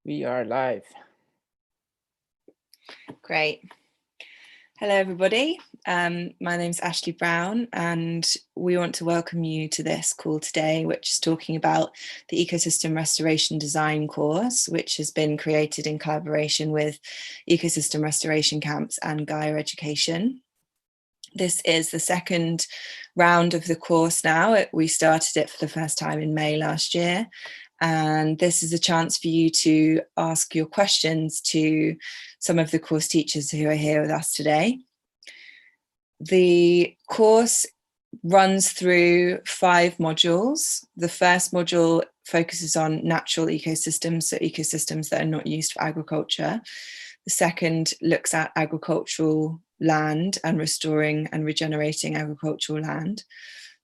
We are live. Great. Hello, everybody. My name's Ashleigh Brown, and we want to welcome you to this call today, which is talking about the Ecosystem Restoration Design course, which has been created in collaboration with Ecosystem Restoration Camps and Gaia Education. This is the second round of the course now. We started it for the first time in May last year. And this is a chance for you to ask your questions to some of the course teachers who are here with us today. The course runs through 5 modules. The first module focuses on natural ecosystems, so ecosystems that are not used for agriculture. The second looks at agricultural land and restoring and regenerating agricultural land.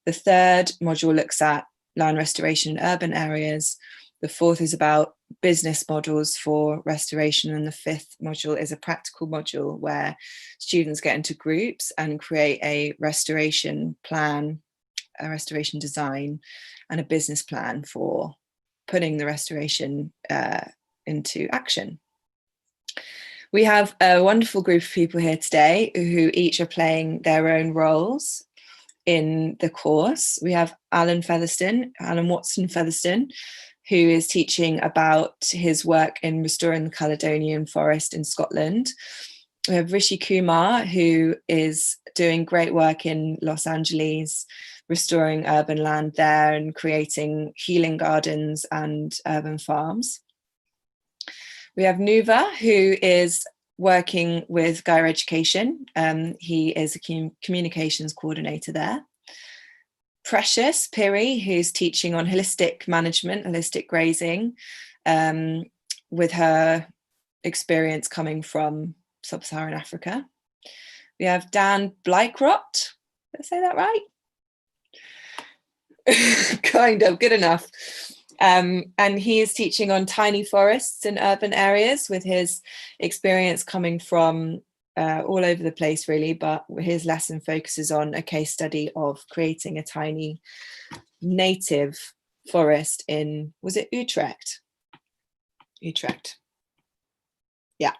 The third module looks at land restoration in urban areas. The fourth is about business models for restoration. And the fifth module is a practical module where students get into groups and create a restoration plan, a restoration design, and a business plan for putting the restoration into action. We have a wonderful group of people here today who each are playing their own roles in the course. We have Watson Featherstone, who is teaching about his work in restoring the Caledonian forest in Scotland. We have Rishi, who is doing great work in Los Angeles, restoring urban land there and creating healing gardens and urban farms. We have Nuva, who is working with Gaia Education. He is a communications coordinator there. Precious Piri, who's teaching on holistic management, holistic grazing, with her experience coming from sub-Saharan Africa. We have Dan Blykrot, did I say that right? Kind of, good enough. And he is teaching on tiny forests in urban areas with his experience coming from all over the place, really, but his lesson focuses on a case study of creating a tiny native forest in, was it Utrecht? Utrecht. Yeah.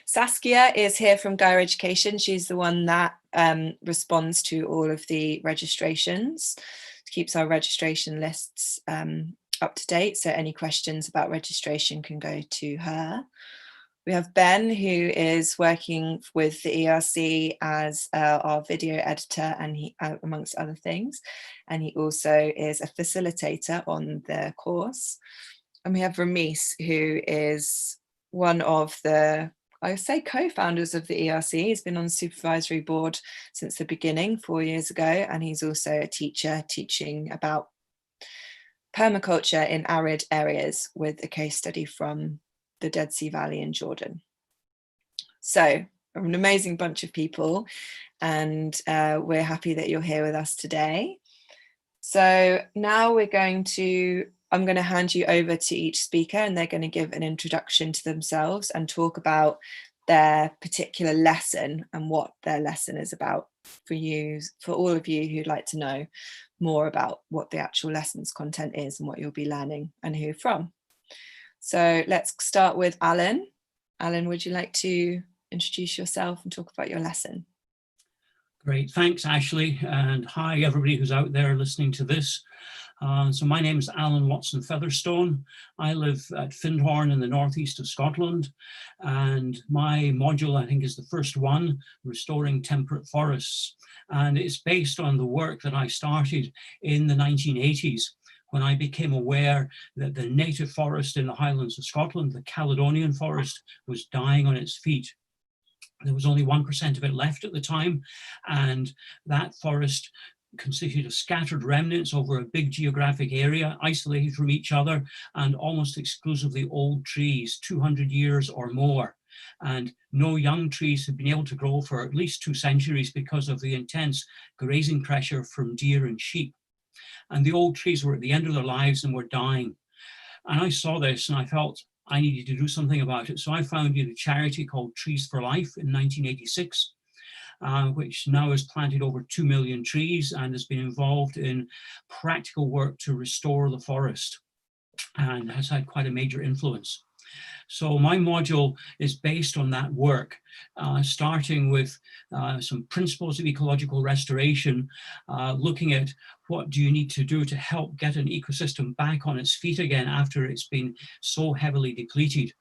Saskia is here from Gaia Education. She's the one that responds to all of the registrations, keeps our registration lists up to date. So any questions about registration can go to her. We have Ben, who is working with the ERC as our video editor, and he, amongst other things, and he also is a facilitator on the course. And we have Rhamis, who is one of the, I would say, co-founders of the ERC. He's been on the Supervisory board since the beginning 4 years ago, and he's also a teacher teaching about permaculture in arid areas with a case study from the Dead Sea Valley in Jordan. So an amazing bunch of people, and we're happy that you're here with us today. So now I'm going to hand you over to each speaker, and they're going to give an introduction to themselves and talk about their particular lesson and what their lesson is about for you, for all of you who'd like to know more about what the actual lessons content is and what you'll be learning and who from. So let's start with Alan. Alan, would you like to introduce yourself and talk about your lesson? Great, thanks Ashleigh, and hi everybody who's out there listening to this. So my name is Alan Watson Featherstone. I live at Findhorn in the northeast of Scotland, and my module, I think, is the first one, Restoring Temperate Forests, and it's based on the work that I started in the 1980s when I became aware that the native forest in the Highlands of Scotland, the Caledonian forest, was dying on its feet. There was only 1% of it left at the time, and that forest consisted of scattered remnants over a big geographic area, isolated from each other, and almost exclusively old trees, 200 years or more. And no young trees had been able to grow for at least 2 centuries because of the intense grazing pressure from deer and sheep. And the old trees were at the end of their lives and were dying. And I saw this and I felt I needed to do something about it. So I founded a charity called Trees for Life in 1986, which now has planted over 2 million trees and has been involved in practical work to restore the forest. and has had quite a major influence. So my module is based on that work, starting with some principles of ecological restoration, looking at what do you need to do to help get an ecosystem back on its feet again after it's been so heavily depleted.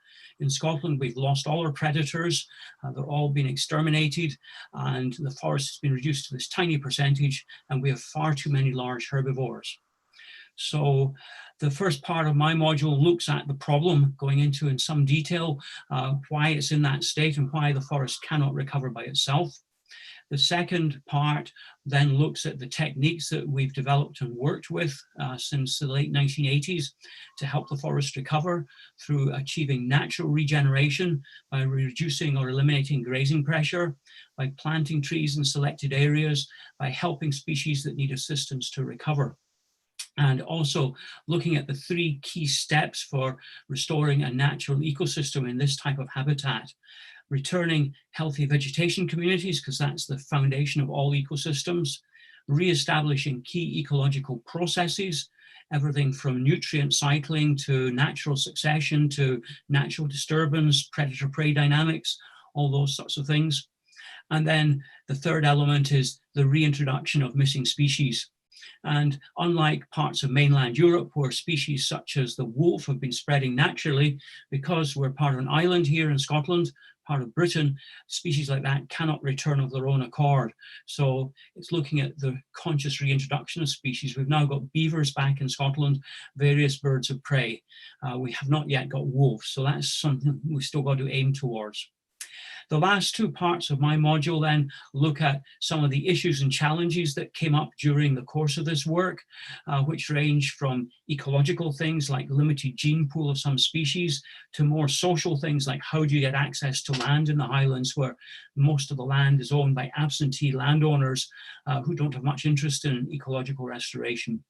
In Scotland, we've lost all our predators. They're all been exterminated, and the forest has been reduced to this tiny percentage, and we have far too many large herbivores. So the first part of my module looks at the problem, going into in some detail why it's in that state and why the forest cannot recover by itself. The second part then looks at the techniques that we've developed and worked with since the late 1980s to help the forest recover through achieving natural regeneration by reducing or eliminating grazing pressure, by planting trees in selected areas, by helping species that need assistance to recover. And also looking at the 3 key steps for restoring a natural ecosystem in this type of habitat. Returning healthy vegetation communities, because that's the foundation of all ecosystems. Re-establishing key ecological processes, everything from nutrient cycling to natural succession to natural disturbance, predator-prey dynamics, all those sorts of things. And then the third element is the reintroduction of missing species. And unlike parts of mainland Europe, where species such as the wolf have been spreading naturally, because we're part of an island here in Scotland, part of Britain, species like that cannot return of their own accord. So it's looking at the conscious reintroduction of species. We've now got beavers back in Scotland, various birds of prey. We have not yet got wolves, so that's something we've still got to aim towards. The last 2 parts of my module then look at some of the issues and challenges that came up during the course of this work, which range from ecological things like limited gene pool of some species to more social things like how do you get access to land in the Highlands, where most of the land is owned by absentee landowners who don't have much interest in ecological restoration.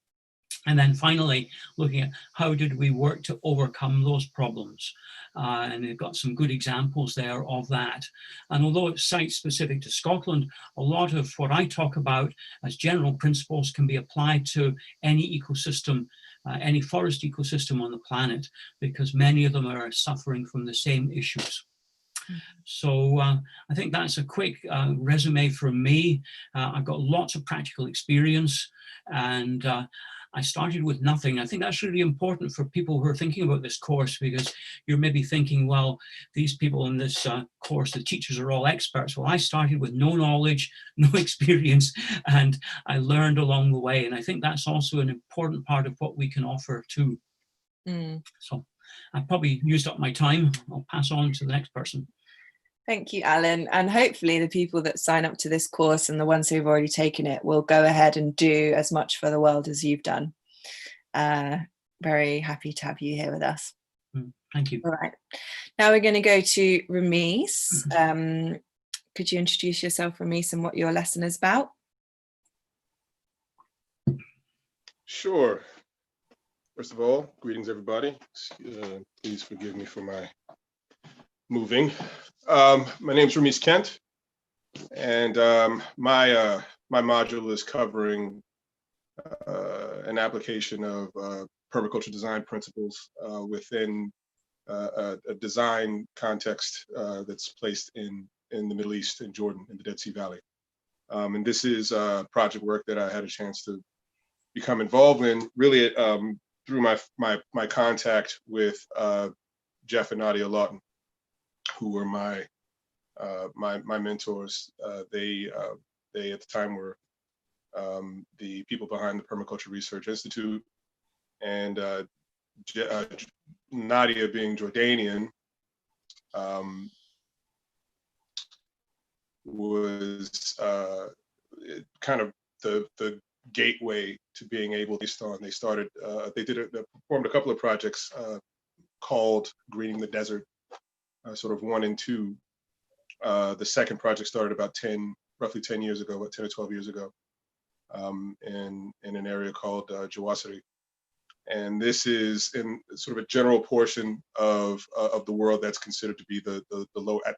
And then finally, looking at how did we work to overcome those problems. And we've got some good examples there of that. And although it's site-specific to Scotland, a lot of what I talk about as general principles can be applied to any ecosystem, any forest ecosystem on the planet, because many of them are suffering from the same issues. So I think that's a quick resume from me. I've got lots of practical experience, and I started with nothing. I think that's really important for people who are thinking about this course, because you're maybe thinking, well, these people in this course, the teachers are all experts. Well, I started with no knowledge, no experience, and I learned along the way. And I think that's also an important part of what we can offer too. So I've probably used up my time. I'll pass on to the next person. Thank you, Alan. And hopefully the people that sign up to this course and the ones who've already taken it will go ahead and do as much for the world as you've done. Very happy to have you here with us. Thank you. All right. Now we're going to go to Rhamis. Could you introduce yourself, Rhamis, and what your lesson is about? Sure. First of all, greetings, everybody. Please forgive me for my moving. My name's Rhamis Kent, and my module is covering an application of permaculture design principles within a design context that's placed in the Middle East, in Jordan, in the Dead Sea Valley. And this is project work that I had a chance to become involved in, really through my contact with Jeff and Nadia Lawton, who were my mentors. They at the time were the people behind the Permaculture Research Institute, and Nadia, being Jordanian, was kind of the gateway to being able to they started they performed a couple of projects called Greening the Desert, sort of 1 and 2. The second project started about roughly 10 years ago, about 10 or 12 years ago, in an area called Watson. And this is in sort of a general portion of the world that's considered to be the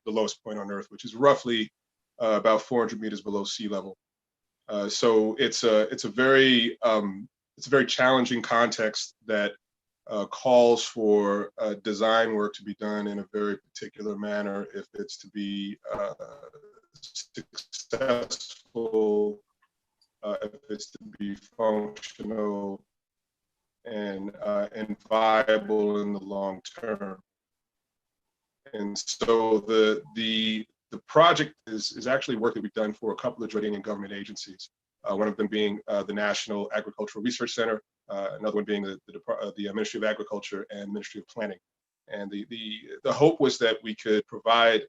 lowest point on Earth, which is roughly about 400 meters below sea level. So it's a very challenging context that calls for design work to be done in a very particular manner if it's to be successful, if it's to be functional and viable in the long term. And so the project is actually work that we've done for a couple of Jordanian government agencies. One of them being the National Agricultural Research Center, another one being the Ministry of Agriculture and Ministry of Planning. And the hope was that we could provide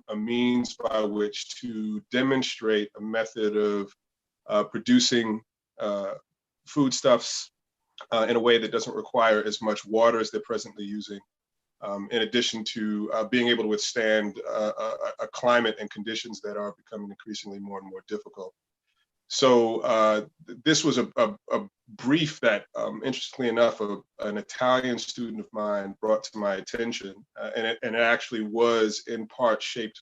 a means by which to demonstrate a method of producing foodstuffs in a way that doesn't require as much water as they're presently using, in addition to being able to withstand a climate and conditions that are becoming increasingly more and more difficult. So this was a brief that, interestingly enough, an Italian student of mine brought to my attention, and it actually was in part shaped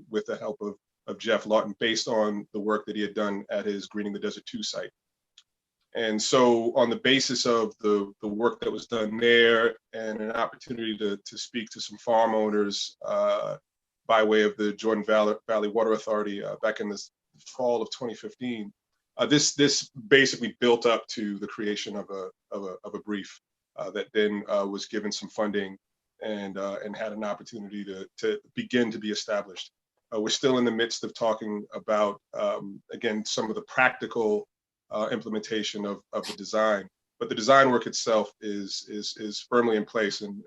with the help of Jeff Lawton, based on the work that he had done at his Greening the Desert 2 site. And so on the basis of the work that was done there and an opportunity to speak to some farm owners by way of the Jordan Valley Water Authority back in the fall of 2015, this basically built up to the creation of a brief that then was given some funding and had an opportunity to begin to be established. We're still in the midst of talking about, again, some of the practical implementation of the design, but the design work itself is firmly in place. And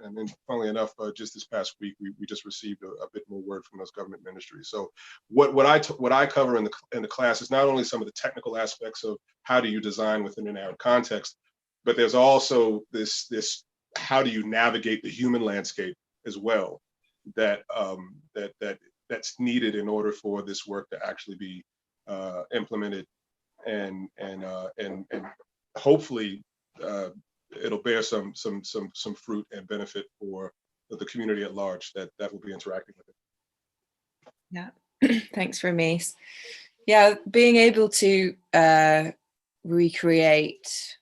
funnily enough, just this past week, we just received a bit more word from those government ministries. So what I cover in the class is not only some of the technical aspects of how do you design within an arid context, but there's also this how do you navigate the human landscape as well, that's needed in order for this work to actually be implemented and hopefully it'll bear some fruit and benefit for the community at large that will be interacting with it. Yeah, thanks, Rhamis. Yeah, being able to recreate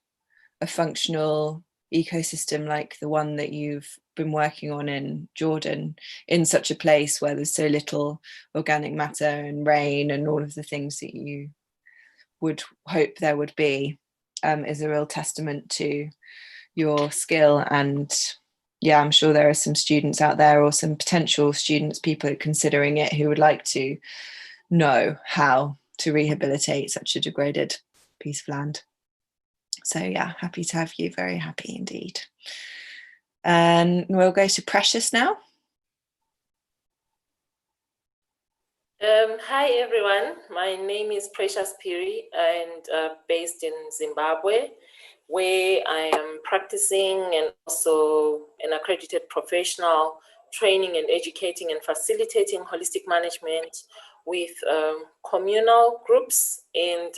a functional ecosystem like the one that you've been working on in Jordan, in such a place where there's so little organic matter and rain and all of the things that you would hope there would be, is a real testament to your skill. And yeah, I'm sure there are some students out there, or some potential students, people considering it, who would like to know how to rehabilitate such a degraded piece of land. So yeah, happy to have you, very happy indeed. And we'll go to Precious now. Hi everyone, my name is Precious Piri and based in Zimbabwe, where I am practicing and also an accredited professional, training and educating and facilitating holistic management with communal groups and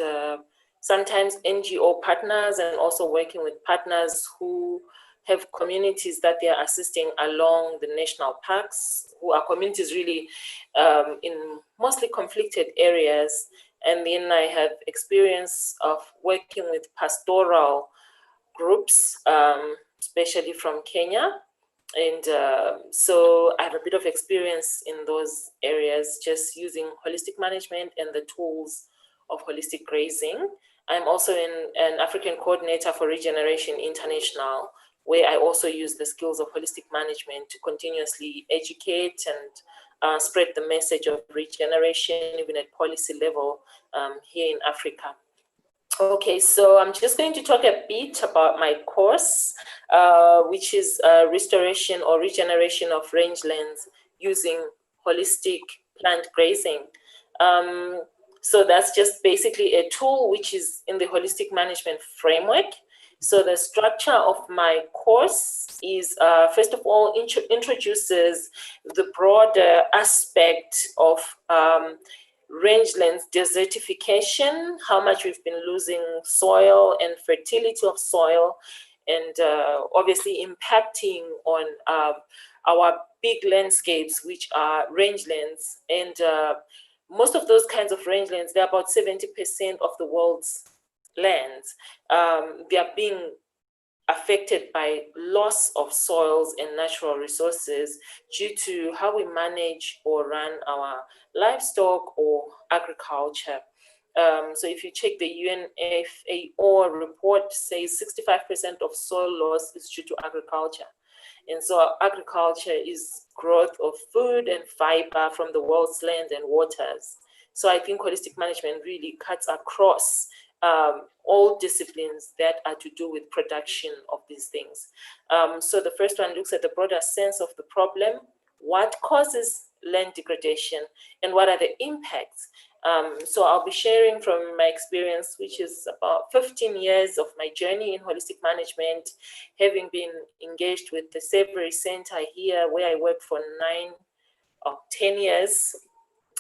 sometimes NGO partners, and also working with partners who have communities that they are assisting along the national parks, who are communities really in mostly conflicted areas. And then I have experience of working with pastoral groups, especially from Kenya. And so I have a bit of experience in those areas, just using holistic management and the tools of holistic grazing. I'm also an African coordinator for Regeneration International, where I also use the skills of holistic management to continuously educate and spread the message of regeneration, even at policy level here in Africa. Okay, so I'm just going to talk a bit about my course, which is restoration or regeneration of rangelands using holistic plant grazing. So that's just basically a tool which is in the holistic management framework. So the structure of my course is, first of all, introduces the broader aspect of rangelands desertification, how much we've been losing soil and fertility of soil, and obviously impacting on our big landscapes, which are rangelands. And most of those kinds of rangelands, they're about 70% of the world's lands. They are being affected by loss of soils and natural resources due to how we manage or run our livestock or agriculture. So if you check the UNFAO report, says 65% of soil loss is due to agriculture. And so agriculture is growth of food and fiber from the world's land and waters. So I think holistic management really cuts across all disciplines that are to do with production of these things. So the first one looks at the broader sense of the problem, what causes land degradation, and what are the impacts. So I'll be sharing from my experience, which is about 15 years of my journey in holistic management, having been engaged with the Supervisory Center here, where I worked for 9 or 10 years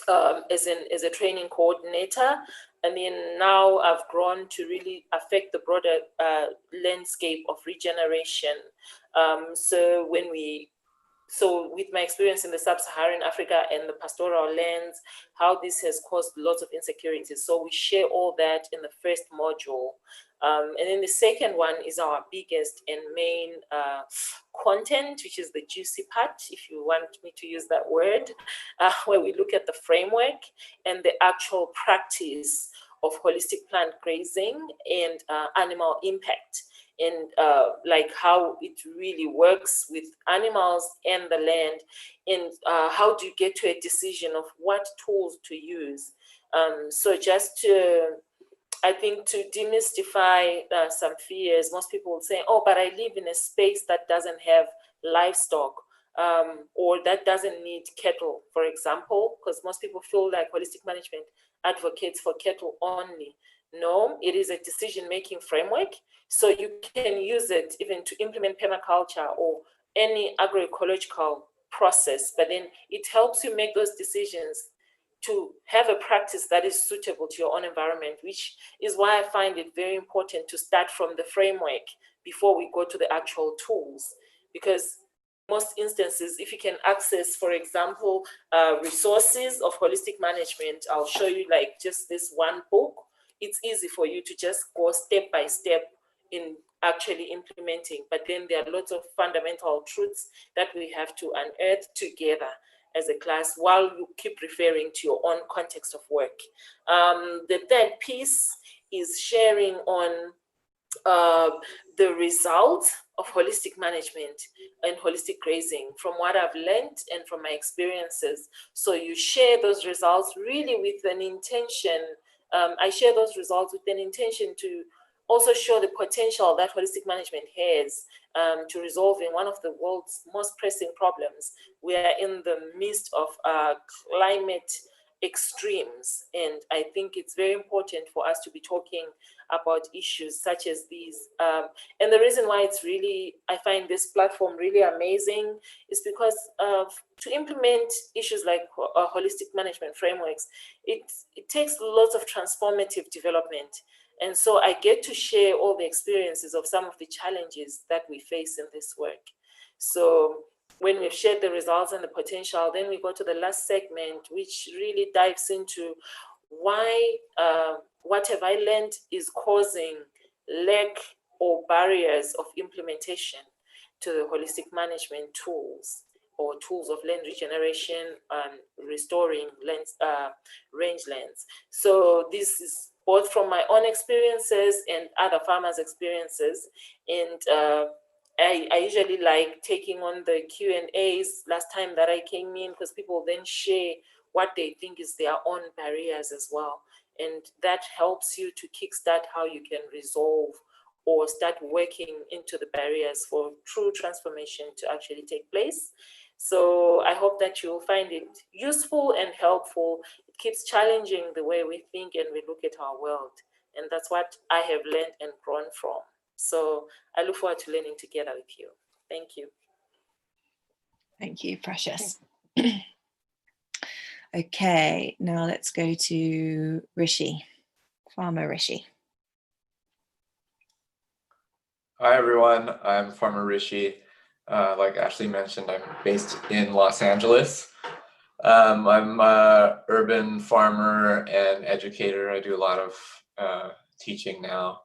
as a training coordinator. And then now I've grown to really affect the broader landscape of regeneration. So with my experience in the sub-Saharan Africa and the pastoral lands, how this has caused lots of insecurities. So we share all that in the first module. And then the second one is our biggest and main content, which is the juicy part, if you want me to use that word, where we look at the framework and the actual practice of holistic plant grazing and animal impact. And like how it really works with animals and the land, and how do you get to a decision of what tools to use. So just to, I think, to demystify some fears, most people will say, oh, but I live in a space that doesn't have livestock, or that doesn't need cattle, for example, because most people feel like holistic management advocates for cattle only. No, it is a decision-making framework. So you can use it even to implement permaculture or any agroecological process, but then it helps you make those decisions to have a practice that is suitable to your own environment, which is why I find it very important to start from the framework before we go to the actual tools. Because most instances, if you can access, for example, resources of holistic management, I'll show you like just this one book. It's easy for you to just go step by step in actually implementing, but then there are lots of fundamental truths that we have to unearth together as a class while you keep referring to your own context of work. The third piece is sharing on the results of holistic management and holistic grazing from what I've learned and from my experiences. So you share those results really with an intention. I share those results with an intention to also show the potential that holistic management has to resolving one of the world's most pressing problems. We are in the midst of climate extremes, and I think it's very important for us to be talking about issues such as these. And the reason why it's really, I find this platform really amazing is because to implement issues like holistic management frameworks, it takes lots of transformative development. And so I get to share all the experiences of some of the challenges that we face in this work. So when we've shared the results and the potential, then we go to the last segment, which really dives into why what have I learned is causing lack or barriers of implementation to the holistic management tools or tools of land regeneration and restoring lands, rangelands. So this is both from my own experiences and other farmers' experiences. And I usually like taking on the Q&As last time that I came in, because people then share what they think is their own barriers as well. And that helps you to kickstart how you can resolve or start working into the barriers for true transformation to actually take place. So I hope that you'll find it useful and helpful. It keeps challenging the way we think and we look at our world. And that's what I have learned and grown from. So I look forward to learning together with you. Thank you. Thank you, Precious. Okay, now let's go to Rishi, Farmer Rishi. Hi, everyone. I'm Farmer Rishi. Like Ashleigh mentioned, I'm based in Los Angeles. I'm an urban farmer and educator. I do a lot of teaching now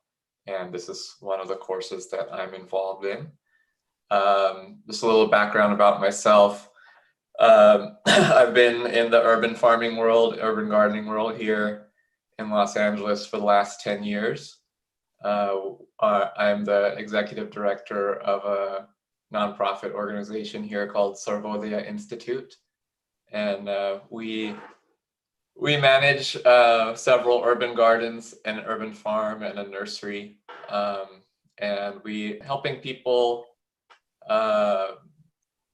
and this is one of the courses that I'm involved in. Just a little background about myself. I've been in the urban farming world, urban gardening world here in Los Angeles for the last 10 years. I'm the executive director of a nonprofit organization here called Supervisory Institute. And we manage several urban gardens, an urban farm, and a nursery. And we helping people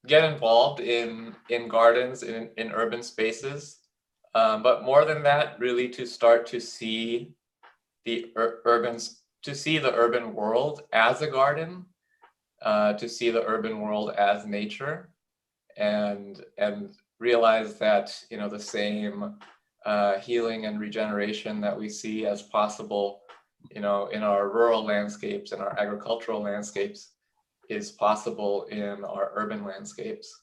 get involved in gardens, in urban spaces. But more than that, really to start to see the urban world as a garden, to see the urban world as nature, and realize that, you know, the same healing and regeneration that we see as possible, you know, in our rural landscapes and our agricultural landscapes is possible in our urban landscapes.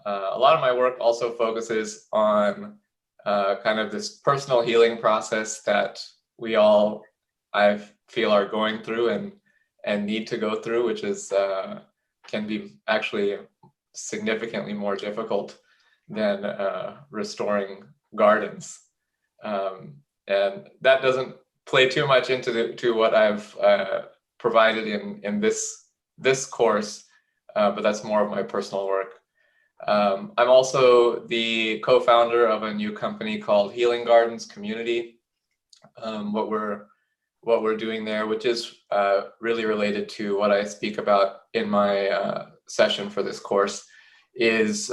A lot of my work also focuses on kind of this personal healing process that we all, I feel, are going through and need to go through, which is can be actually significantly more difficult than restoring gardens. And that doesn't play too much into what I've provided in this course, but that's more of my personal work. I'm also the co-founder of a new company called Healing Gardens Community. What we're doing there, which is really related to what I speak about in my session for this course, is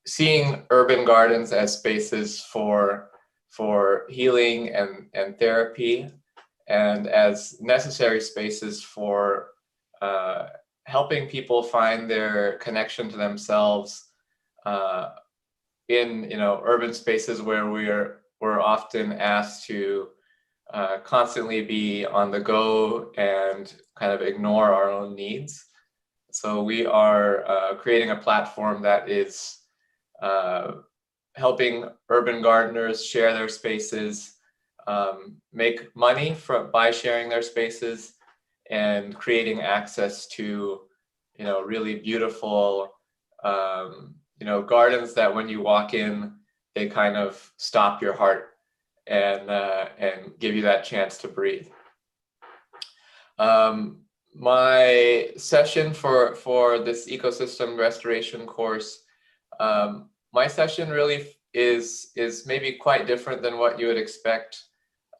seeing urban gardens as spaces for healing and therapy, and as necessary spaces for helping people find their connection to themselves in, you know, urban spaces where we're often asked to constantly be on the go and kind of ignore our own needs. So we are creating a platform that is helping urban gardeners share their spaces, make money by sharing their spaces, and creating access to, you know, really beautiful, you know, gardens that when you walk in, they kind of stop your heart and give you that chance to breathe. My session for this ecosystem restoration course, my session really is maybe quite different than what you would expect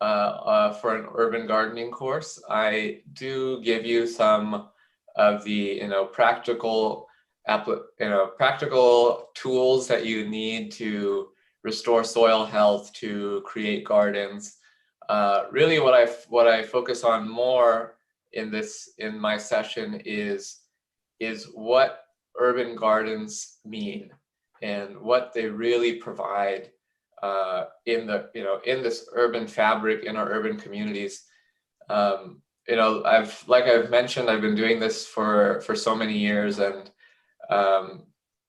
for an urban gardening course. I do give you some of the, you know, practical tools that you need to restore soil health, to create gardens. Really, what I focus on more in my session is what urban gardens mean and what they really provide in this urban fabric, in our urban communities. You know, like I've mentioned, I've been doing this for so many years, and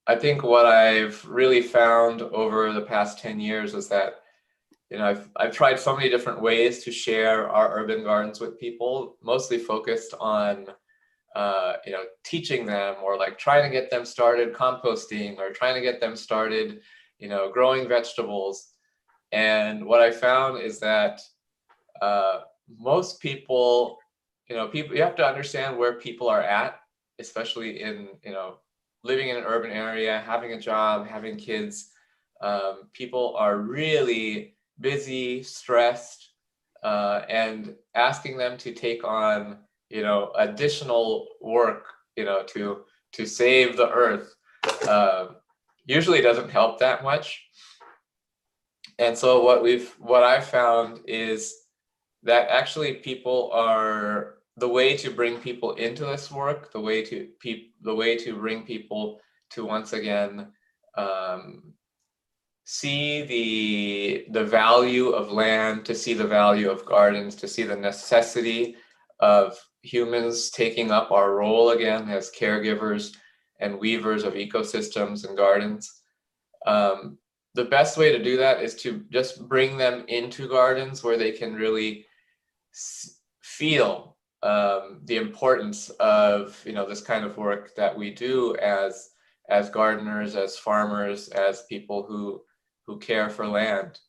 I think what I've really found over the past 10 years is that, you know, I've tried so many different ways to share our urban gardens with people, mostly focused on you know, teaching them, or like trying to get them started composting, or trying to get them started, you know, growing vegetables. And what I found is that most people, you know, you have to understand where people are at, especially in, you know, living in an urban area, having a job, having kids. People are really busy, stressed, and asking them to take on, you know, additional work, you know, to save the earth, usually doesn't help that much. And so what I've found is that actually people are, the way to bring people into this work, the way to bring people to once again see the value of land, to see the value of gardens, to see the necessity of humans taking up our role again as caregivers and weavers of ecosystems and gardens. The best way to do that is to just bring them into gardens where they can really feel the importance of, you know, this kind of work that we do as gardeners, as farmers, as people who care for land.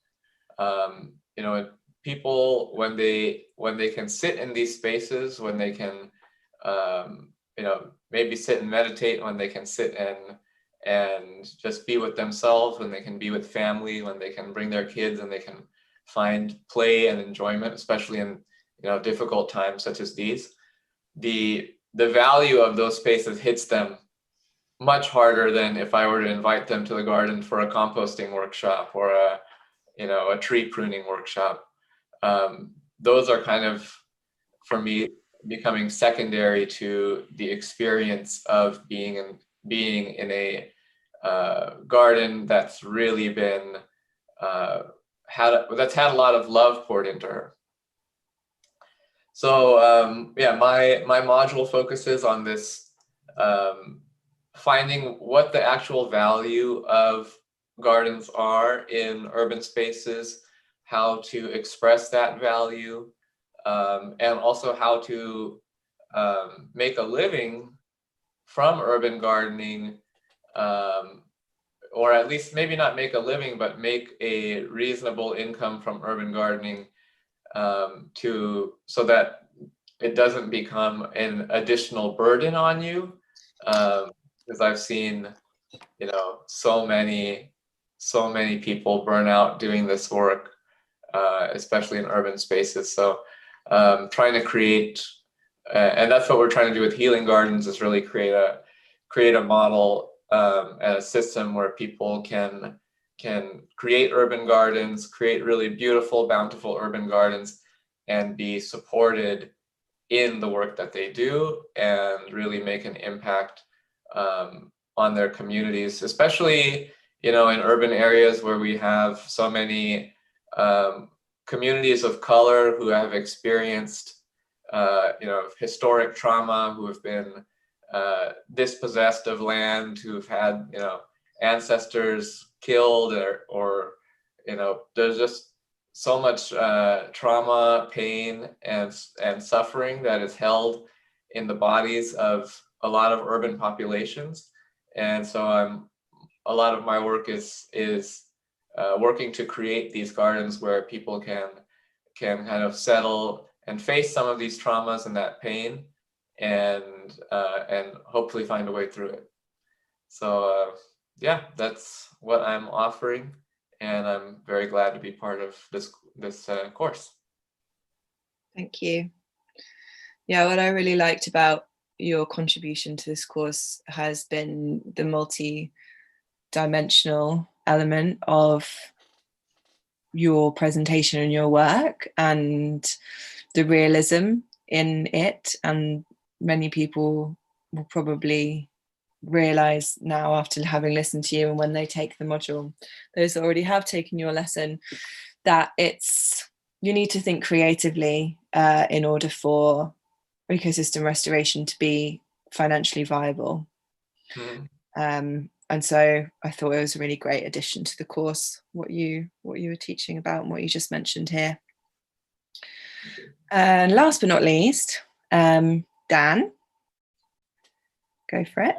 You know, people, when they can sit in these spaces, when they can, you know, maybe sit and meditate, when they can sit and just be with themselves, when they can be with family, when they can bring their kids and they can find play and enjoyment, especially in, you know, difficult times such as these, the value of those spaces hits them much harder than if I were to invite them to the garden for a composting workshop or a, you know, a tree pruning workshop. Those are kind of, for me, becoming secondary to the experience of being in a garden that's really been that's had a lot of love poured into her. So yeah, my module focuses on this, finding what the actual value of gardens are in urban spaces, how to express that value, and also how to make a living from urban gardening, or at least maybe not make a living, but make a reasonable income from urban gardening, so that it doesn't become an additional burden on you. Because I've seen, you know, so many people burn out doing this work, especially in urban spaces. So trying to create, and that's what we're trying to do with Healing Gardens, is really create a model and a system where people can create urban gardens, create really beautiful, bountiful urban gardens, and be supported in the work that they do and really make an impact on their communities, especially, you know, in urban areas where we have so many communities of color who have experienced, you know, historic trauma, who have been dispossessed of land, who've had, you know, ancestors killed, or you know, there's just so much trauma, pain, and suffering that is held in the bodies of a lot of urban populations. And so a lot of my work is working to create these gardens where people can kind of settle and face some of these traumas and that pain, and hopefully find a way through it. So yeah, that's what I'm offering, and I'm very glad to be part of this course. Thank you. Yeah, what I really liked about your contribution to this course has been the multi-dimensional element of your presentation and your work, and the realism in it. And many people will probably realize now, after having listened to you, and when they take the module, those that already have taken your lesson, that you need to think creatively in order for ecosystem restoration to be financially viable. And so I thought it was a really great addition to the course, what you were teaching about and what you just mentioned here. And last but not least, Dan, go for it.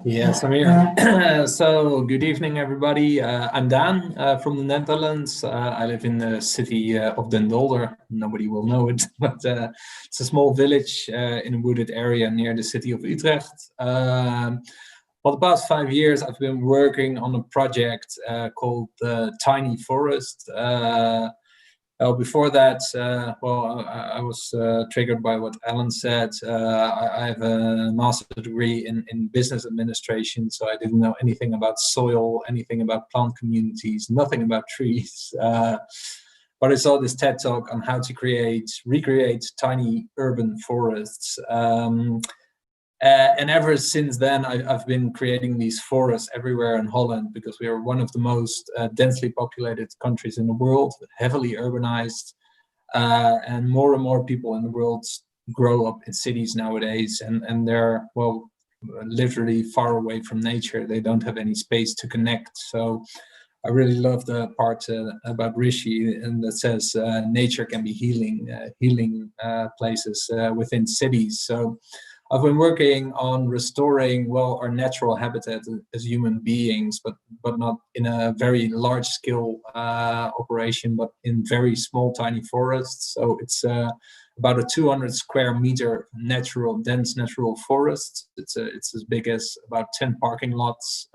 Yes, I'm here. So good evening, everybody. I'm Dan from the Netherlands. I live in the city of Den Dolder. Nobody will know it, but it's a small village in a wooded area near the city of Utrecht. For the past 5 years, I've been working on a project called Tiny Forest. Before that, I was triggered by what Alan said. I have a master's degree in business administration, so I didn't know anything about soil, anything about plant communities, nothing about trees. But I saw this TED talk on how to recreate tiny urban forests. And ever since then, I've been creating these forests everywhere in Holland, because we are one of the most densely populated countries in the world, heavily urbanized, and more people in the world grow up in cities nowadays, and they're, literally far away from nature. They don't have any space to connect. So I really love the part about Rishi, and that says nature can be healing places within cities. So I've been working on restoring, well, our natural habitat as human beings, but not in a very large scale operation, but in very small, tiny forests. So it's about a 200 square meter dense natural forest. It's as big as about 10 parking lots.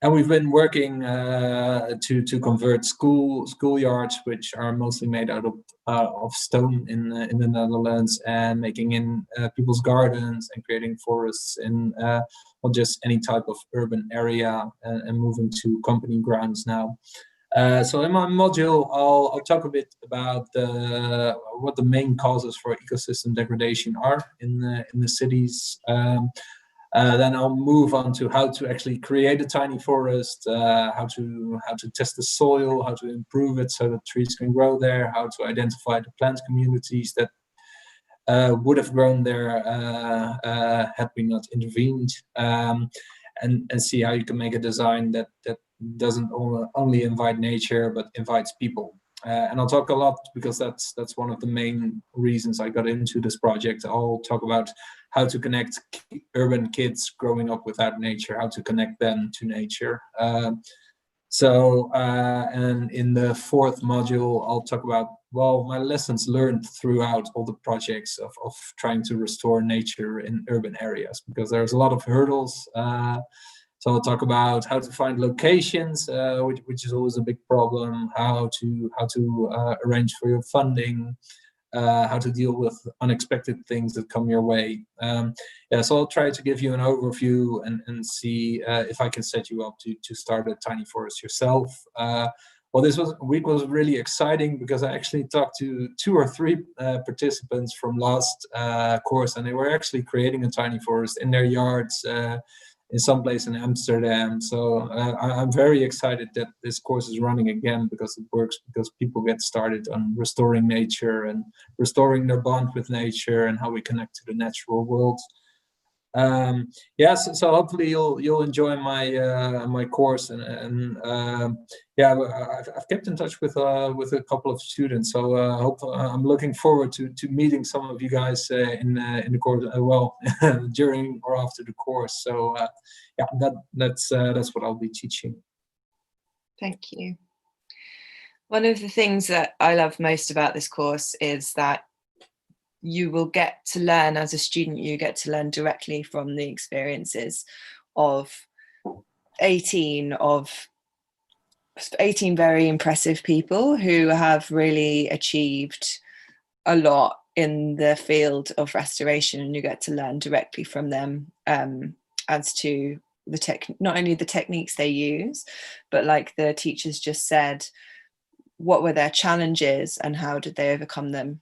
And we've been working to convert schoolyards, which are mostly made out of stone in the Netherlands, and making in people's gardens and creating forests in not just any type of urban area, and moving to company grounds now. So in my module, I'll talk a bit about what the main causes for ecosystem degradation are in the cities. Then I'll move on to how to actually create a tiny forest, how to test the soil, how to improve it so that trees can grow there, how to identify the plant communities that would have grown there had we not intervened, and see how you can make a design that doesn't only invite nature but invites people. And I'll talk a lot, because that's one of the main reasons I got into this project. I'll talk about how to connect urban kids growing up without nature, how to connect them to nature. And in the fourth module, I'll talk about, well, my lessons learned throughout all the projects of trying to restore nature in urban areas, because there's a lot of hurdles. So I'll talk about how to find locations, which is always a big problem, how to arrange for your funding, how to deal with unexpected things that come your way. So I'll try to give you an overview and see if I can set you up to start a tiny forest yourself. Well, this week was really exciting, because I actually talked to 2 or 3 participants from last course, and they were actually creating a tiny forest in their yards, in some place in Amsterdam. So I'm very excited that this course is running again, because it works, because people get started on restoring nature and restoring their bond with nature and how we connect to the natural world. So hopefully you'll enjoy my course, and I've kept in touch with a couple of students, so I'm looking forward to meeting some of you guys in the course, during or after the course. So that's what I'll be teaching. Thank you. One of the things that I love most about this course is that you will get to learn, as a student, you get to learn directly from the experiences of 18 very impressive people who have really achieved a lot in the field of restoration, and you get to learn directly from them as to not only the techniques they use, but like the teachers just said, what were their challenges and how did they overcome them.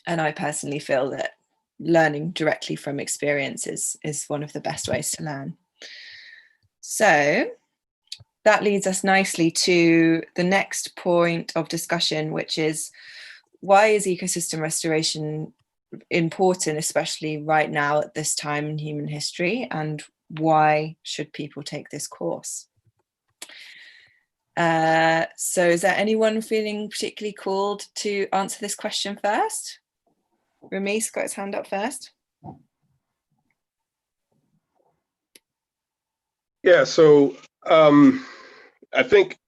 And I personally feel that learning directly from experiences is one of the best ways to learn. So that leads us nicely to the next point of discussion, which is, why is ecosystem restoration important, especially right now at this time in human history, and why should people take this course? So is there anyone feeling particularly called to answer this question first? Rhamis got his hand up first. Yeah, so I think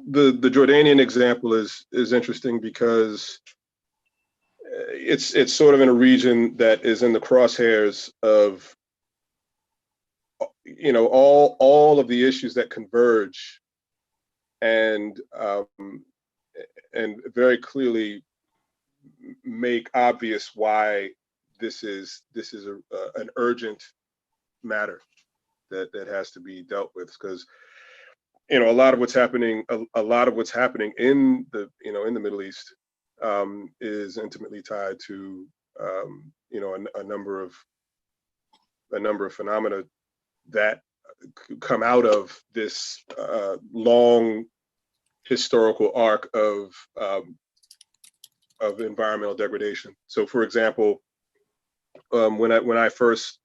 the Jordanian example is interesting, because it's sort of in a region that is in the crosshairs of all of the issues that converge, and very clearly make obvious why this is an urgent matter that has to be dealt with, because a lot of what's happening in the Middle East is intimately tied to a number of phenomena that come out of this long historical arc of environmental degradation. So, for example, my first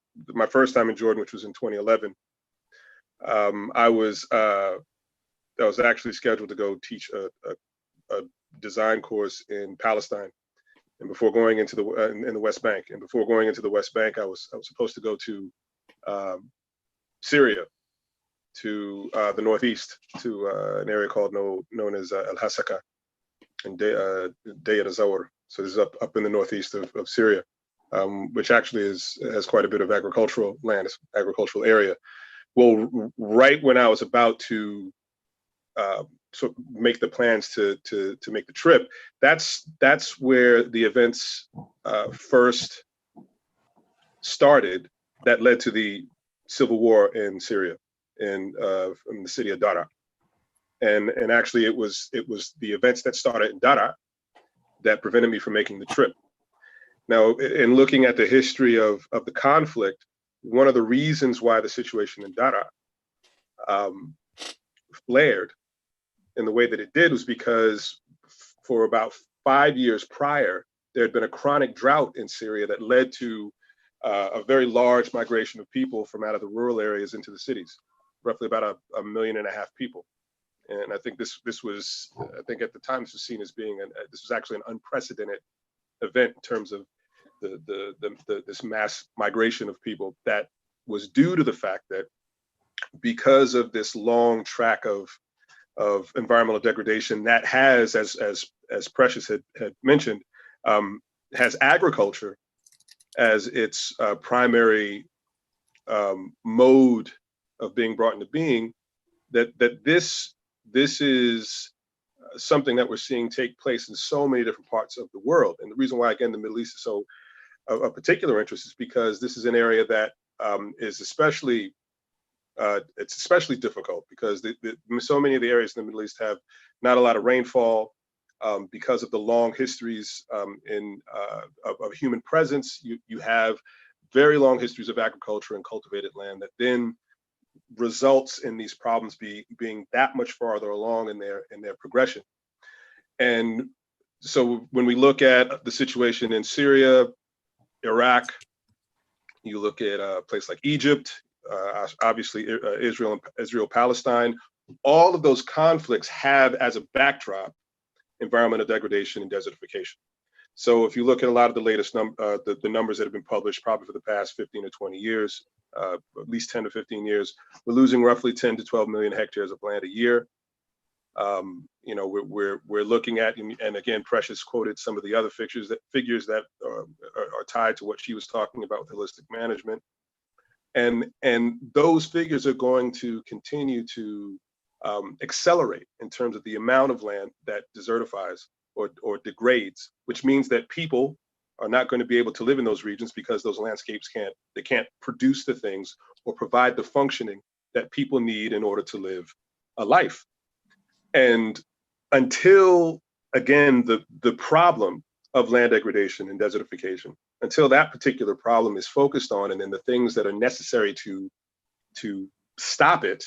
time in Jordan, which was in 2011, I was I was actually scheduled to go teach a design course in Palestine, and before going into in the West Bank, and before going into the West Bank, I was supposed to go to Syria, to the northeast, to an area known as El Hasaka and Deir ez-Zawr. So this is up in the northeast of Syria, which actually has quite a bit of agricultural land, agricultural area. Well, right when I was about to sort of make the plans to make the trip, that's where the events first started that led to the civil war in Syria, in the city of Daraa. And actually it was the events that started in Daraa that prevented me from making the trip. Now, in looking at the history of the conflict, one of the reasons why the situation in Daraa flared in the way that it did was because for about 5 years prior, there had been a chronic drought in Syria that led to a very large migration of people from out of the rural areas into the cities, roughly about 1.5 million people. And I think this was, I think at the time, this was seen as being, this was actually an unprecedented event in terms of this mass migration of people that was due to the fact that because of this long track of environmental degradation that has, as Precious had mentioned, has agriculture as its primary mode of being brought into being, that this is something that we're seeing take place in so many different parts of the world. And the reason why, again, the Middle East is so of particular interest is because this is an area that is especially difficult because so many of the areas in the Middle East have not a lot of rainfall because of the long histories of human presence. You have very long histories of agriculture and cultivated land that then results in these problems being that much farther along in their progression. And so when we look at the situation in Syria, Iraq, you look at a place like Egypt, obviously Israel, Palestine, all of those conflicts have as a backdrop environmental degradation and desertification. So if you look at a lot of the latest the numbers that have been published, probably for the past 15 to 20 years, at least 10 to 15 years, we're losing roughly 10 to 12 million hectares of land a year. We're looking at, and again, Precious quoted some of the other figures that are tied to what she was talking about with holistic management. And those figures are going to continue to accelerate in terms of the amount of land that desertifies or degrades, which means that people are not going to be able to live in those regions because those landscapes can't produce the things or provide the functioning that people need in order to live a life. And until, again, the problem of land degradation and desertification, until that particular problem is focused on, and then the things that are necessary to stop it,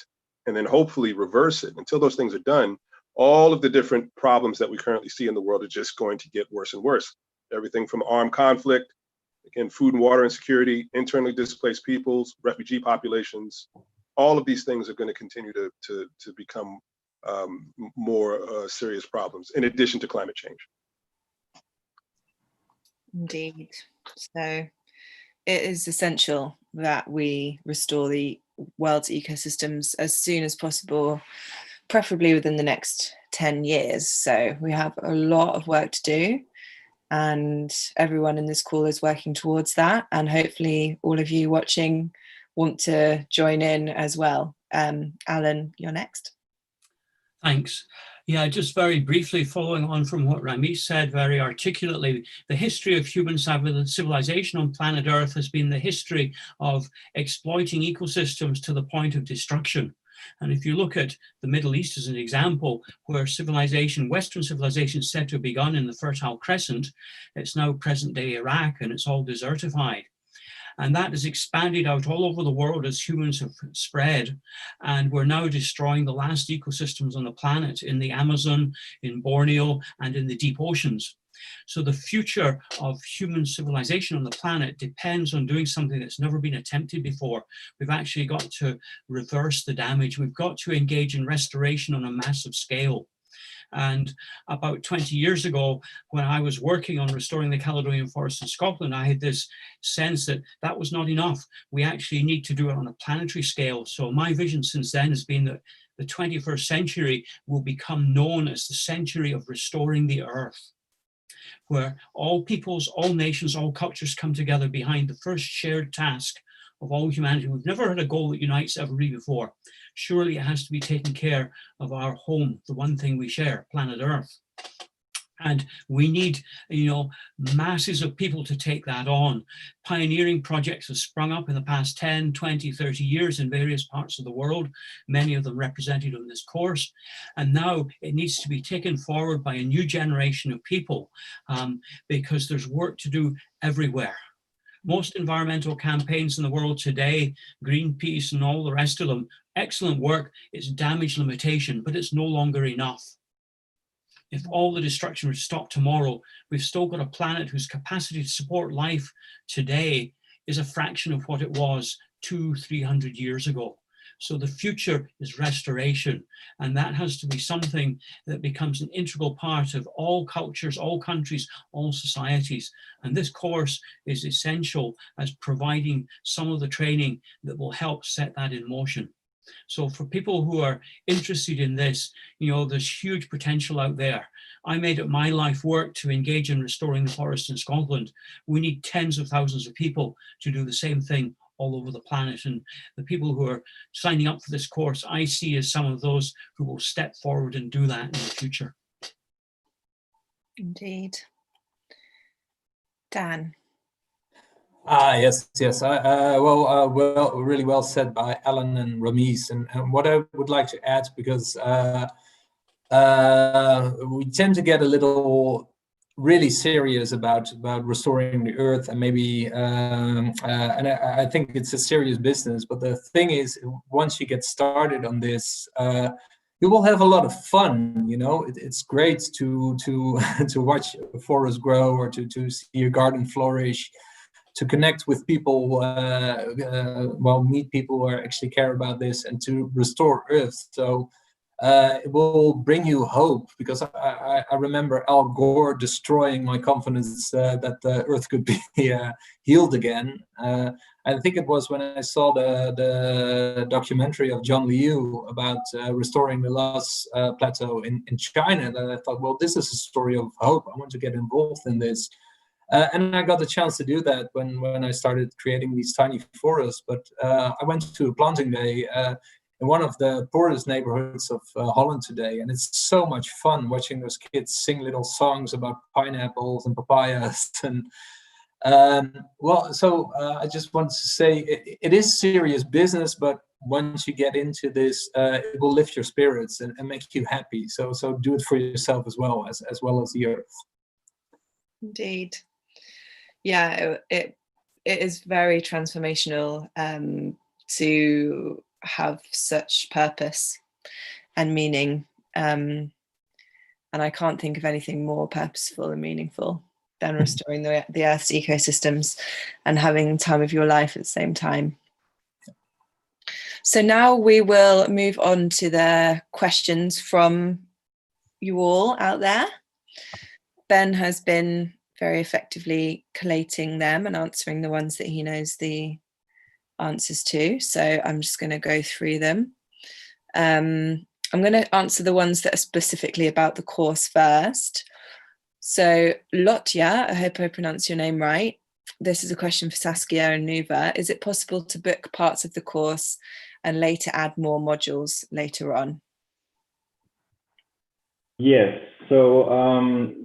and then hopefully reverse it, until those things are done, all of the different problems that we currently see in the world are just going to get worse and worse. Everything from armed conflict, again, food and water insecurity, internally displaced peoples, refugee populations, all of these things are going to continue to become more serious problems, in addition to climate change. Indeed. So it is essential that we restore the world's ecosystems as soon as possible, preferably within the next 10 years. So we have a lot of work to do, and everyone in this call is working towards that. And hopefully all of you watching want to join in as well. Alan, you're next. Thanks. Yeah, just very briefly following on from what Rhamis said very articulately, the history of human civilization on planet Earth has been the history of exploiting ecosystems to the point of destruction. And if you look at the Middle East as an example, where civilization, Western civilization, is said to have begun in the Fertile Crescent, it's now present-day Iraq, and it's all desertified. And that has expanded out all over the world as humans have spread. And we're now destroying the last ecosystems on the planet in the Amazon, in Borneo, and in the deep oceans. So the future of human civilization on the planet depends on doing something that's never been attempted before. We've actually got to reverse the damage. We've got to engage in restoration on a massive scale. And about 20 years ago, when I was working on restoring the Caledonian forest in Scotland, I had this sense that that was not enough. We actually need to do it on a planetary scale. So my vision since then has been that the 21st century will become known as the century of restoring the earth, where all peoples, all nations, all cultures come together behind the first shared task of all humanity. We've never had a goal that unites everybody before. Surely it has to be taking care of our home, the one thing we share, planet Earth. And we need, masses of people to take that on. Pioneering projects have sprung up in the past 10, 20, 30 years in various parts of the world, many of them represented on this course. And now it needs to be taken forward by a new generation of people because there's work to do everywhere. Most environmental campaigns in the world today, Greenpeace and all the rest of them, excellent work, it's damage limitation, but it's no longer enough. If all the destruction were to stop tomorrow, we've still got a planet whose capacity to support life today is a fraction of what it was 200-300 years ago. So the future is restoration, and that has to be something that becomes an integral part of all cultures, all countries, all societies. And this course is essential as providing some of the training that will help set that in motion. So for people who are interested in this, there's huge potential out there. I made it my life work to engage in restoring the forest in Scotland. We need tens of thousands of people to do the same thing all over the planet. And the people who are signing up for this course, I see as some of those who will step forward and do that in the future. Indeed. Dan. Yes. Well, really well said by Alan and Rhamis. And what I would like to add, because we tend to get a little really serious about restoring the earth, and maybe and I think it's a serious business. But the thing is, once you get started on this, you will have a lot of fun. It's great to to watch a forest grow, or to see a garden flourish, to connect with people, meet people who actually care about this, and to restore Earth. So it will bring you hope, because I remember Al Gore destroying my confidence that the Earth could be healed again. I think it was when I saw the documentary of John Liu about restoring the Lhasa Plateau in China, that I thought, well, this is a story of hope. I want to get involved in this. And I got the chance to do that when I started creating these tiny forests. But I went to a planting day in one of the poorest neighborhoods of Holland today. And it's so much fun watching those kids sing little songs about pineapples and papayas. And I just want to say it is serious business, but once you get into this, it will lift your spirits and make you happy. So do it for yourself as well as the earth. Indeed. Yeah, it is very transformational to have such purpose and meaning. And I can't think of anything more purposeful and meaningful than restoring the Earth's ecosystems and having time of your life at the same time. So now we will move on to the questions from you all out there. Ben has been very effectively collating them and answering the ones that he knows the answers to. So I'm just going to go through them. I'm going to answer the ones that are specifically about the course first. So Lotya, I hope I pronounced your name right. This is a question for Saskia and Nuva. Is it possible to book parts of the course and later add more modules later on? Yes, so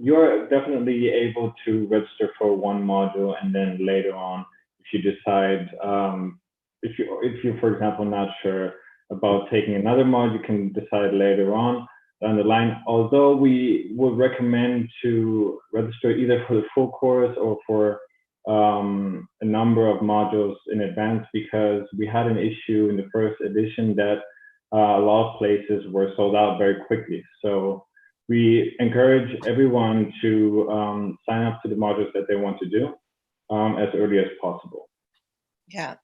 you're definitely able to register for one module, and then later on, if you decide, if you're, for example, not sure about taking another module, you can decide later on down the line. Although we would recommend to register either for the full course or for a number of modules in advance, because we had an issue in the first edition that a lot of places were sold out very quickly. So we encourage everyone to sign up to the modules that they want to do as early as possible. Yeah.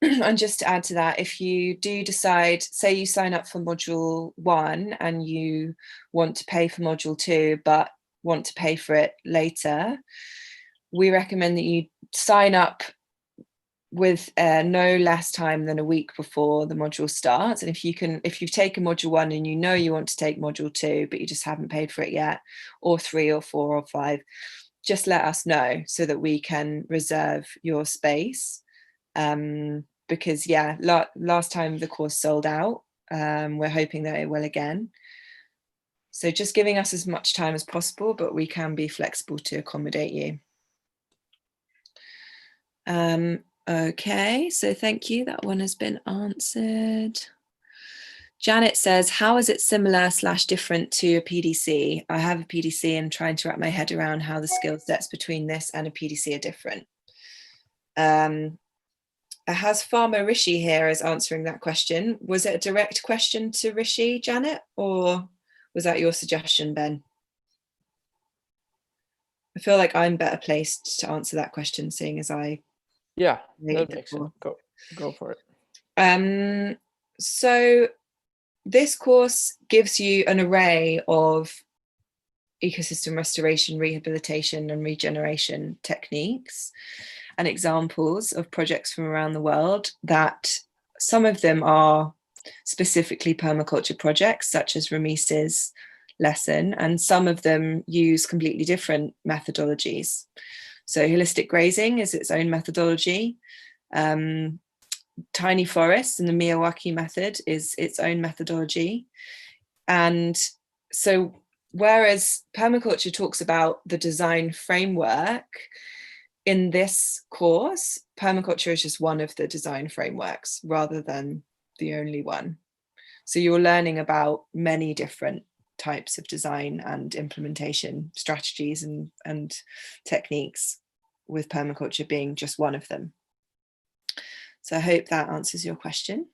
And just to add to that, if you do decide, say you sign up for module 1 and you want to pay for module 2, but want to pay for it later, we recommend that you sign up with no less time than a week before the module starts. And if you've taken module 1 and you know you want to take module 2, but you just haven't paid for it yet, or 3 or 4 or 5, just let us know so that we can reserve your space. Because yeah, last time the course sold out. We're hoping that it will again. So just giving us as much time as possible, but we can be flexible to accommodate you. Okay, so thank you. That one has been answered. Janet says, how is it similar / different to a PDC? I have a PDC and trying to wrap my head around how the skill sets between this and a PDC are different. Has Farmer Rishi here as answering that question. Was it a direct question to Rishi, Janet, or was that your suggestion, Ben? I feel like I'm better placed to answer that question, seeing as I... Yeah, that makes sense. Go for it. So this course gives you an array of ecosystem restoration, rehabilitation and regeneration techniques and examples of projects from around the world, that some of them are specifically permaculture projects, such as Rhamis's lesson, and some of them use completely different methodologies. So holistic grazing is its own methodology. Tiny forests and the Miyawaki method is its own methodology. And so whereas permaculture talks about the design framework, in this course, permaculture is just one of the design frameworks rather than the only one. So you're learning about many different types of design and implementation strategies and techniques, with permaculture being just one of them. So I hope that answers your question.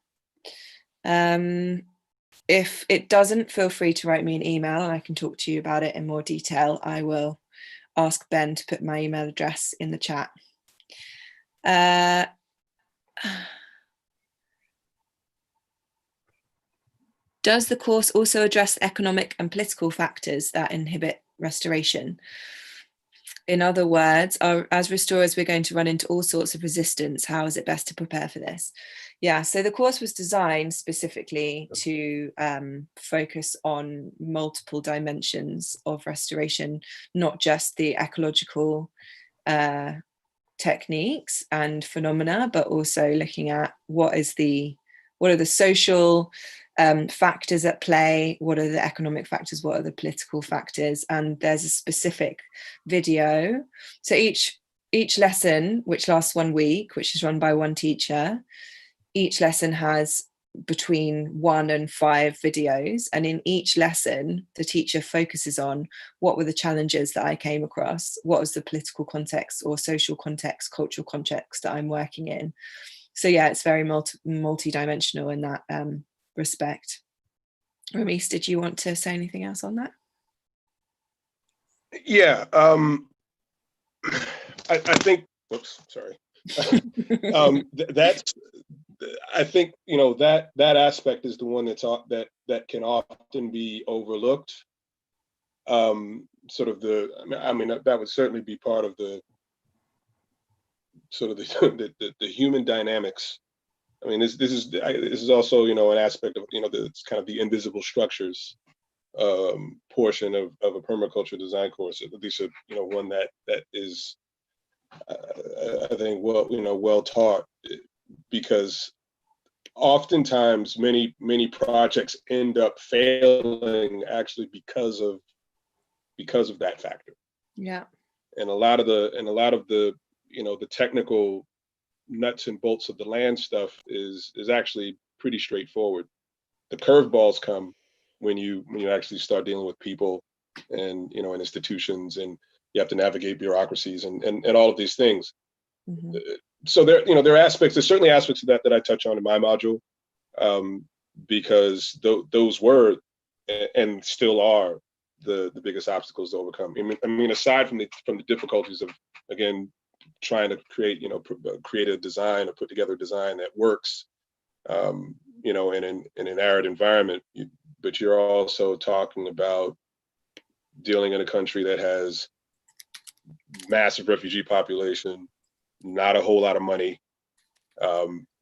If it doesn't, feel free to write me an email and I can talk to you about it in more detail. I will ask Ben to put my email address in the chat. Does the course also address economic and political factors that inhibit restoration? In other words, as restorers, we're going to run into all sorts of resistance. How is it best to prepare for this? Yeah, so the course was designed specifically to focus on multiple dimensions of restoration, not just the ecological techniques and phenomena, but also looking at what are the social factors at play, what are the economic factors, what are the political factors, and there's a specific video. So each lesson, which lasts 1 week, which is run by one teacher, each lesson has between 1 and 5 videos, and in each lesson the teacher focuses on what were the challenges that I came across, what was the political context or social context, cultural context that I'm working in. So yeah, it's very multi-dimensional in that respect. Rhamis, did you want to say anything else on that? Yeah, I think, whoops, sorry. That's, I think, that aspect is the one that can often be overlooked. Sort of that would certainly be part of the sort of the human dynamics. I mean, this is also, an aspect of, it's kind of the invisible structures portion of a permaculture design course, at least, one that is, I think, well taught, because oftentimes many projects end up failing actually because of that factor. Yeah. And a lot of the the technical nuts and bolts of the land stuff is actually pretty straightforward. The curveballs come when you actually start dealing with people and and institutions, and you have to navigate bureaucracies and all of these things. Mm-hmm. So there are aspects. There's certainly aspects of that I touch on in my module, because those were and still are the biggest obstacles to overcome? I mean, aside from the difficulties of, again, trying to create, create a design or put together a design that works, in an arid environment, but you're also talking about dealing in a country that has massive refugee population, not a whole lot of money,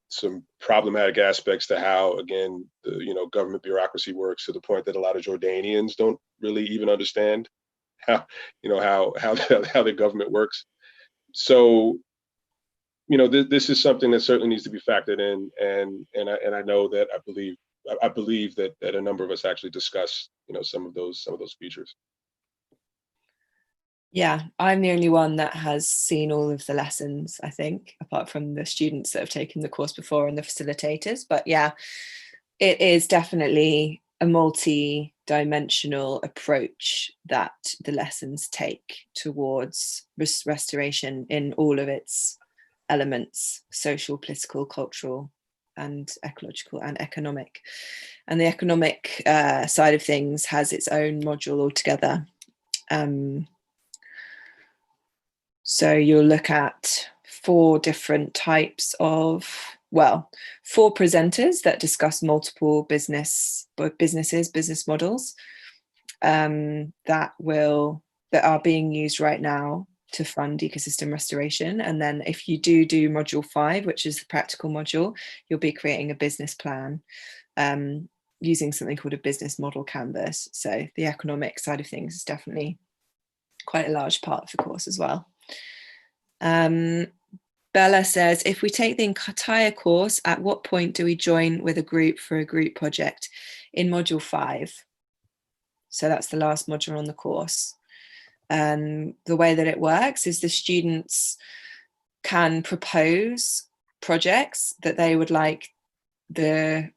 some problematic aspects to how, again, the government bureaucracy works, to the point that a lot of Jordanians don't really even understand how the government works. So, this is something that certainly needs to be factored in, and I know that I believe that a number of us actually discuss some of those features. Yeah, I'm the only one that has seen all of the lessons, I think, apart from the students that have taken the course before and the facilitators. But yeah, it is definitely a multi-dimensional approach that the lessons take towards restoration in all of its elements: social, political, cultural, and ecological and economic. And the economic side of things has its own module altogether. So you'll look at 4 different types of, four presenters that discuss multiple business models that are being used right now to fund ecosystem restoration. And then if you do module 5, which is the practical module, you'll be creating a business plan using something called a business model canvas. So the economic side of things is definitely quite a large part of the course as well. Bella says, if we take the entire course, at what point do we join with a group for a group project? In module 5. So that's the last module on the course. The way that it works is the students can propose projects that they would like the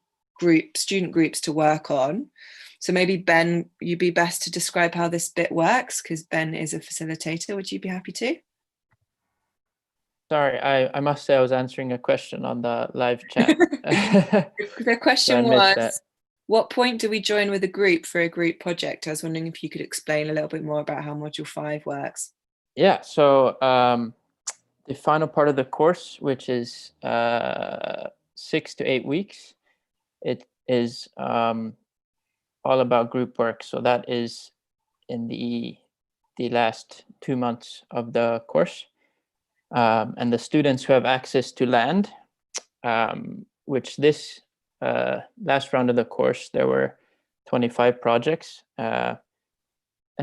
student groups to work on. So maybe Ben, you'd be best to describe how this bit works, because Ben is a facilitator. Would you be happy to? Sorry, I must say I was answering a question on the live chat. The question So was, what point do we join with a group for a group project? I was wondering if you could explain a little bit more about how module 5 works. Yeah, so the final part of the course, which is 6 to 8 weeks, it is all about group work. So that is in the last 2 months of the course. And the students who have access to land, which this last round of the course, there were 25 projects, and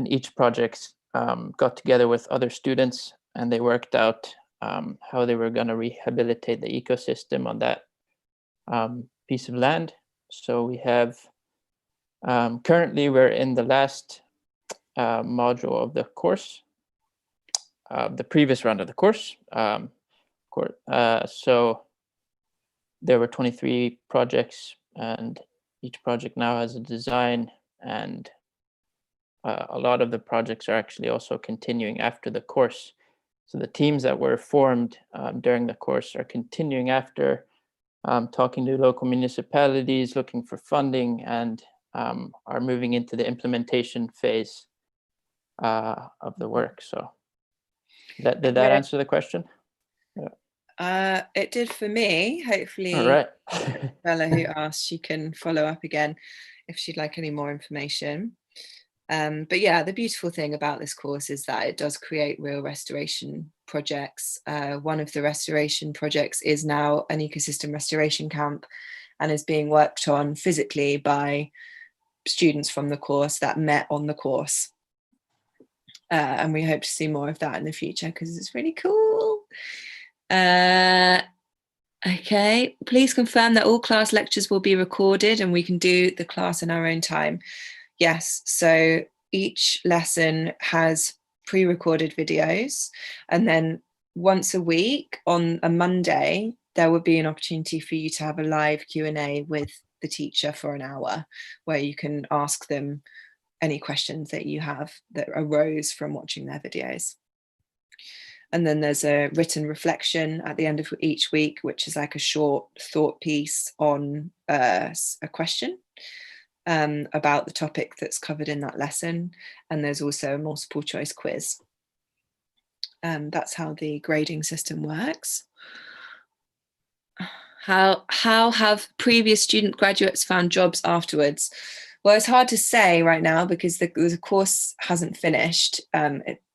each project got together with other students, and they worked out how they were going to rehabilitate the ecosystem on that piece of land. So we have, currently we're in the last module of the course, the previous round of the course. So there were 23 projects, and each project now has a design, and a lot of the projects are actually also continuing after the course. So the teams that were formed during the course are continuing after, talking to local municipalities, looking for funding, and are moving into the implementation phase of the work. So did that answer the question? Yeah. It did for me. Hopefully, all right. Bella, who asked, she can follow up again if she'd like any more information. But yeah, the beautiful thing about this course is that it does create real restoration projects. One of the restoration projects is now an ecosystem restoration camp, and is being worked on physically by students from the course that met on the course. And we hope to see more of that in the future, because it's really cool. Okay, please confirm that all class lectures will be recorded and we can do the class in our own time. Yes, so each lesson has pre-recorded videos, and then once a week on a Monday, there would be an opportunity for you to have a live Q&A with the teacher for an hour, where you can ask them any questions that you have that arose from watching their videos. And then there's a written reflection at the end of each week, which is like a short thought piece on a question. about the topic that's covered in that lesson. And there's also a multiple choice quiz. That's how the grading system works. How have previous student graduates found jobs afterwards? Well, it's hard to say right now because the course hasn't finished.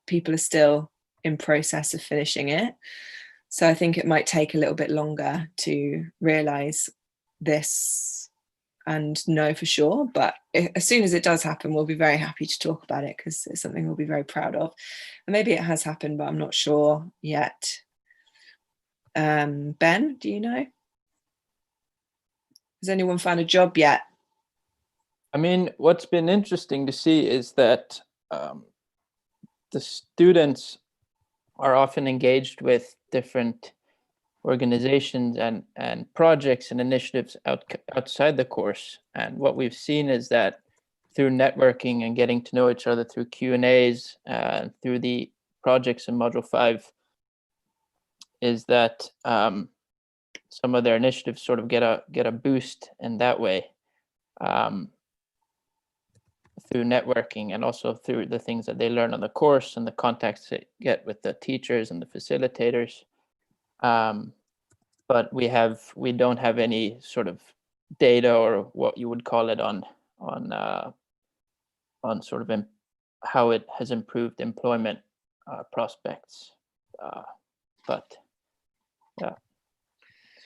People are still in process of finishing it. So I think it might take a little bit longer to realise this and know for sure. But as soon as it does happen, we'll be very happy to talk about it because it's something we'll be very proud of. And maybe it has happened, but I'm not sure yet. Ben, do you know? Has anyone found a job yet? I mean, what's been interesting to see is that the students are often engaged with different organizations and projects and initiatives outside the course. And what we've seen is that through networking and getting to know each other through Q&As, through the projects in Module 5, is that some of their initiatives sort of get a boost in that way, through networking and also through the things that they learn on the course and the contacts they get with the teachers and the facilitators. But we don't have any sort of data or what you would call it on sort of how it has improved employment prospects. But yeah.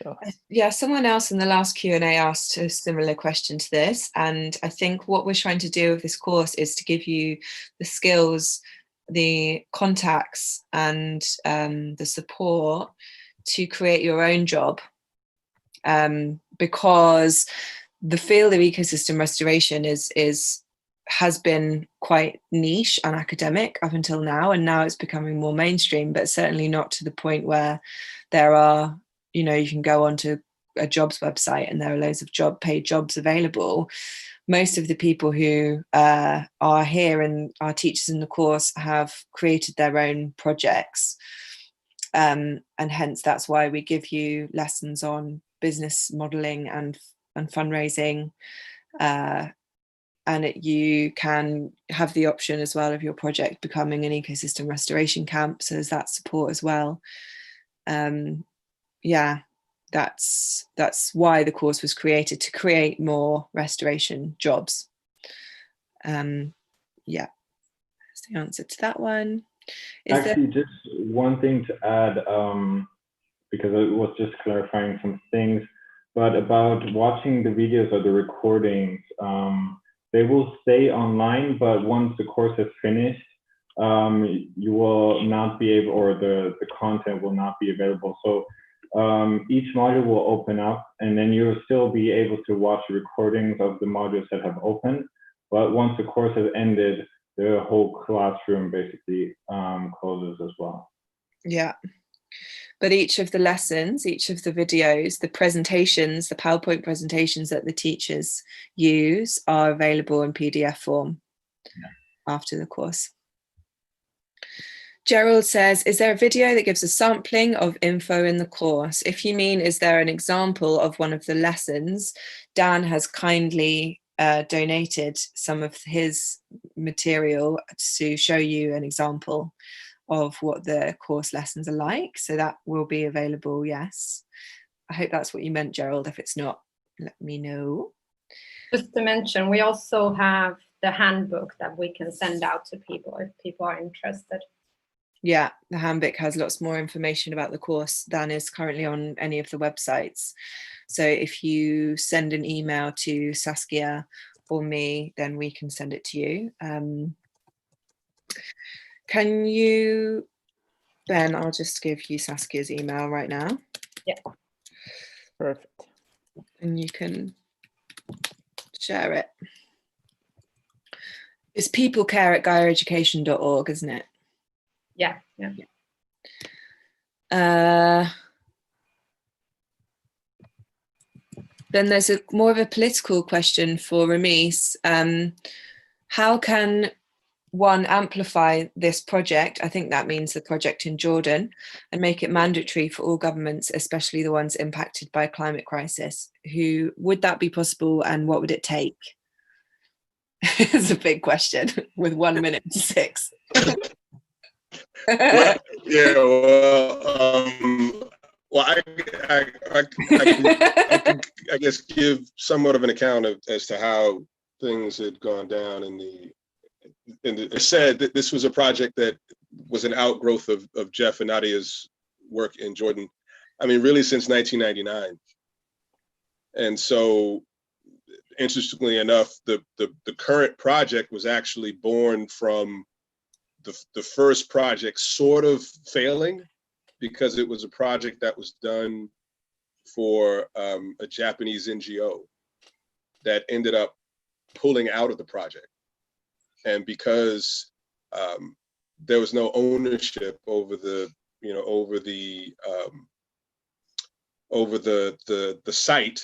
So. Yeah, someone else in the last Q&A asked a similar question to this. And I think what we're trying to do with this course is to give you the skills, the contacts and the support to create your own job. Because the field of ecosystem restoration has been quite niche and academic up until now, and now it's becoming more mainstream, but certainly not to the point where there are, you know, you can go onto a jobs website and there are loads of paid jobs available. Most of the people who are here and our teachers in the course have created their own projects. And hence that's why we give you lessons on business modeling and fundraising. And you can have the option as well of your project becoming an ecosystem restoration camp. So there's that support as well. Yeah, that's why the course was created, to create more restoration jobs. Yeah, that's the answer to that one. Actually, just one thing to add, because I was just clarifying some things, but about watching the videos or the recordings, they will stay online, but once the course is finished, you will not be able, or the content will not be available. So each module will open up and then you'll still be able to watch recordings of the modules that have opened. But once the course has ended, the whole classroom basically closes as well. Yeah. But each of the lessons, each of the videos, the presentations, the PowerPoint presentations that the teachers use are available in PDF form after the course. Gerald says, is there a video that gives a sampling of info in the course? If you mean, is there an example of one of the lessons? Dan has kindly donated some of his material to show you an example of what the course lessons are like. So that will be available, yes. I hope that's what you meant, Gerald. If it's not, let me know. Just to mention, we also have the handbook that we can send out to people if people are interested. Yeah, the handbook has lots more information about the course than is currently on any of the websites. So if you send an email to Saskia or me, then we can send it to you. Can you, Ben, I'll just give you Saskia's email right now. Yeah. Perfect. And you can share it. It's peoplecare@GaiaEducation.org, isn't it? Yeah. Then there's more of a political question for Rhamis. How can one amplify this project? I think that means the project in Jordan, and make it mandatory for all governments, especially the ones impacted by a climate crisis. Would that be possible, and what would it take? It's a big question with 1 minute to 6. Well, yeah, well, I guess give somewhat of an account as to how things had gone down it said that this was a project that was an outgrowth of Jeff and Nadia's work in Jordan. I mean, really since 1999. And so, interestingly enough, the current project was actually born from the first project sort of failing, because it was a project that was done for a Japanese NGO that ended up pulling out of the project. And because there was no ownership over the site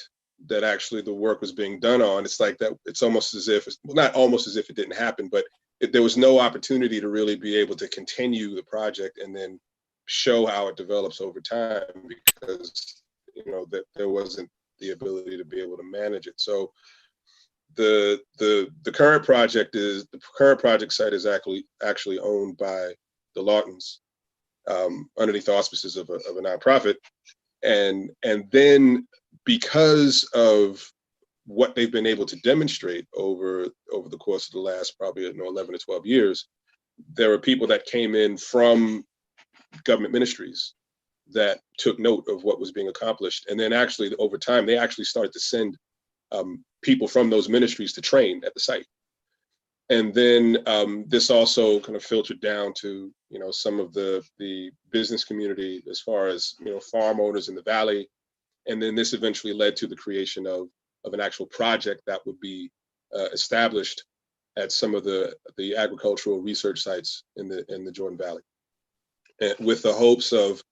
that actually the work was being done on, it's like that. It's almost as if, well, not almost as if it didn't happen, but there was no opportunity to really be able to continue the project and then show how it develops over time, because that there wasn't the ability to be able to manage it. So the current project site is actually owned by the Lawtons, underneath the auspices of a nonprofit, and then because of what they've been able to demonstrate over the course of the last probably 11 to 12 years, there were people that came in from government ministries that took note of what was being accomplished, and then actually over time they actually started to send people from those ministries to train at the site. And then this also kind of filtered down to some of the business community, as far as farm owners in the valley, and then this eventually led to the creation of an actual project that would be established at some of the agricultural research sites in the Jordan Valley, and with the hopes of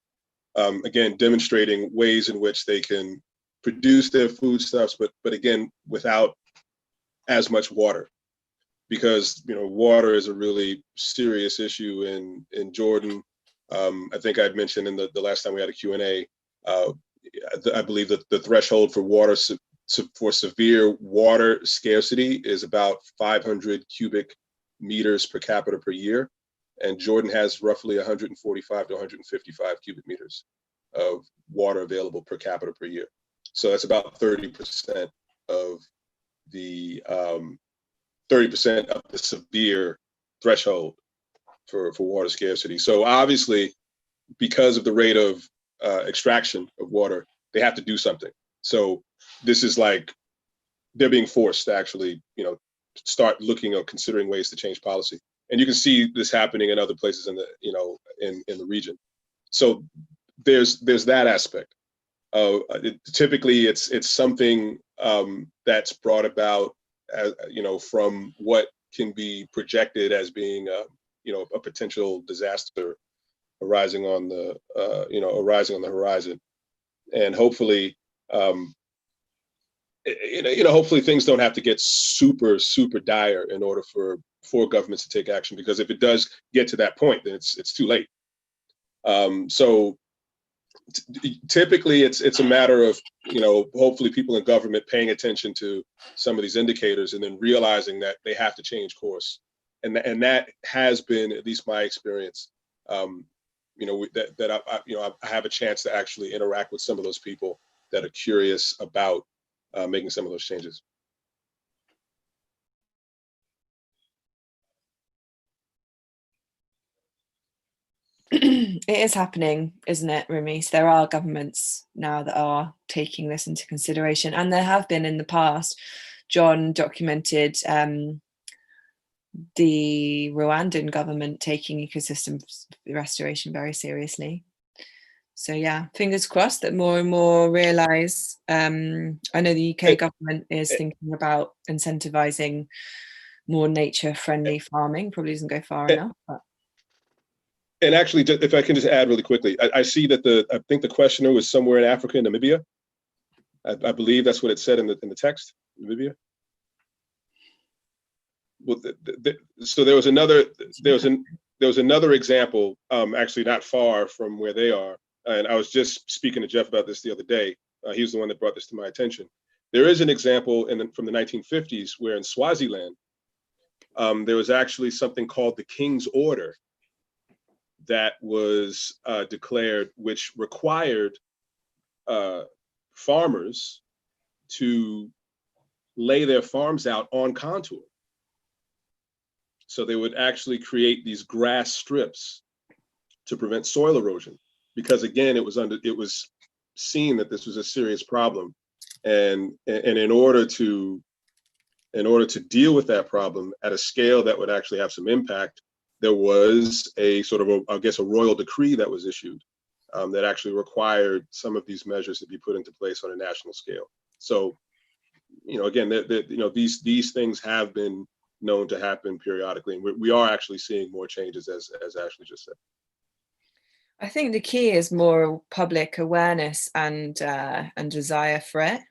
again demonstrating ways in which they can produce their foodstuffs, but again without as much water, because water is a really serious issue in Jordan. I think I'd mentioned in the last time we had a Q&A, I believe that the threshold for water for severe water scarcity is about 500 cubic meters per capita per year, and Jordan has roughly 145 to 155 cubic meters of water available per capita per year. So that's about 30% of the 30% of the severe threshold for water scarcity. So obviously, because of the rate of extraction of water, they have to do something. So this is like they're being forced to actually, start looking or considering ways to change policy. And you can see this happening in other places in the, in the region. So there's that aspect. Typically, it's something that's brought about, from what can be projected as being, a potential disaster arising on the horizon, and hopefully, hopefully things don't have to get super dire in order for governments to take action, because if it does get to that point, then it's too late. So typically it's a matter of, hopefully people in government paying attention to some of these indicators and then realizing that they have to change course. And that has been, at least my experience, I have a chance to actually interact with some of those people that are curious about making some of those changes. It is happening, isn't it, Rhamis? There are governments now that are taking this into consideration, and there have been in the past. John documented the Rwandan government taking ecosystem restoration very seriously. So yeah, fingers crossed that more and more realise. I know the UK government is thinking about incentivizing more nature-friendly farming. Probably doesn't go far enough. But. And actually, if I can just add really quickly, I see that I think the questioner was somewhere in Africa, in Namibia. I believe that's what it said in the text, Namibia. Well, so there was another example, actually not far from where they are, and I was just speaking to Jeff about this the other day. He was the one that brought this to my attention. There is an example from the 1950s where in Swaziland, there was actually something called the King's Order that was declared, which required farmers to lay their farms out on contour. So they would actually create these grass strips to prevent soil erosion, because again, it was seen that this was a serious problem, and in order to deal with that problem at a scale that would actually have some impact, there was a sort of a royal decree that was issued that actually required some of these measures to be put into place on a national scale. So, again, these things have been known to happen periodically, and we are actually seeing more changes, as Ashleigh just said. I think the key is more public awareness and desire for it.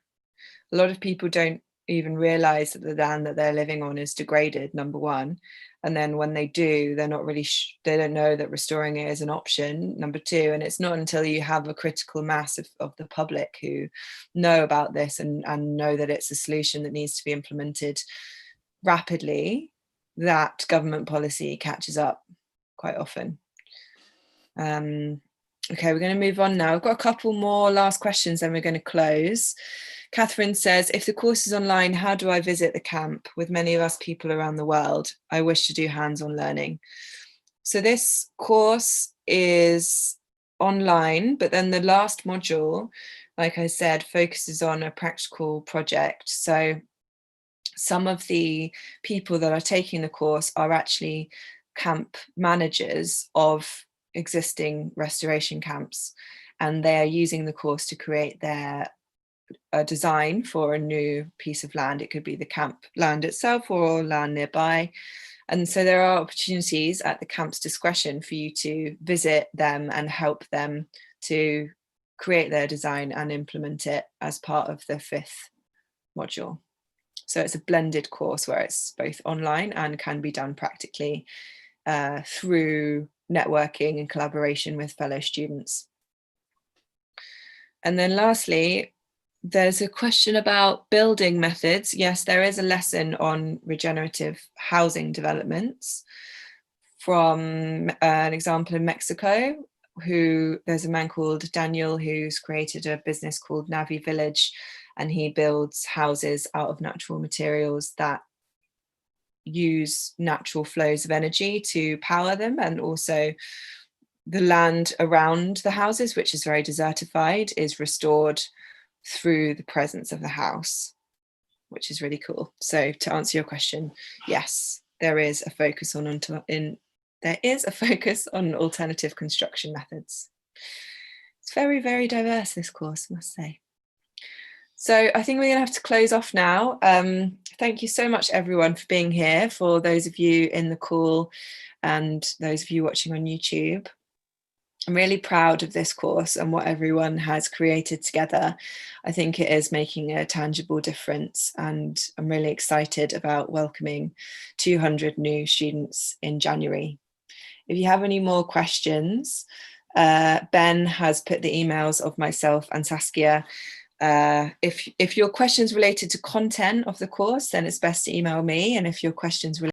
A lot of people don't even realize that the land that they're living on is degraded, number one. And then when they do, they're not really, they don't know that restoring it is an option, number two. And it's not until you have a critical mass of the public who know about this and know that it's a solution that needs to be implemented rapidly, that government policy catches up quite often. Okay, we're going to move on now. I've got a couple more last questions, then we're going to close. Catherine says, if the course is online, how do I visit the camp? With many of us people around the world, I wish to do hands-on learning. So this course is online, but then the last module, like I said, focuses on a practical project. So some of the people that are taking the course are actually camp managers of existing restoration camps, and they are using the course to create their design for a new piece of land. It could be the camp land itself or land nearby. And so there are opportunities at the camp's discretion for you to visit them and help them to create their design and implement it as part of the 5th module. So it's a blended course where it's both online and can be done practically through networking and collaboration with fellow students. And then lastly, there's a question about building methods. Yes, there is a lesson on regenerative housing developments from an example in Mexico. There's a man called Daniel who's created a business called Navi Village, and he builds houses out of natural materials that use natural flows of energy to power them, and also the land around the houses, which is very desertified, is restored through the presence of the house, which is really cool. So to answer your question, yes, there is a focus on alternative construction methods. It's very, very diverse, this course, I must say. So I think we're going to have to close off now. Thank you so much, everyone, for being here, for those of you in the call and those of you watching on YouTube. I'm really proud of this course and what everyone has created together. I think it is making a tangible difference, and I'm really excited about welcoming 200 new students in January. If you have any more questions, Ben has put the emails of myself and Saskia. If your questions related to content of the course, then it's best to email me, and if your questions related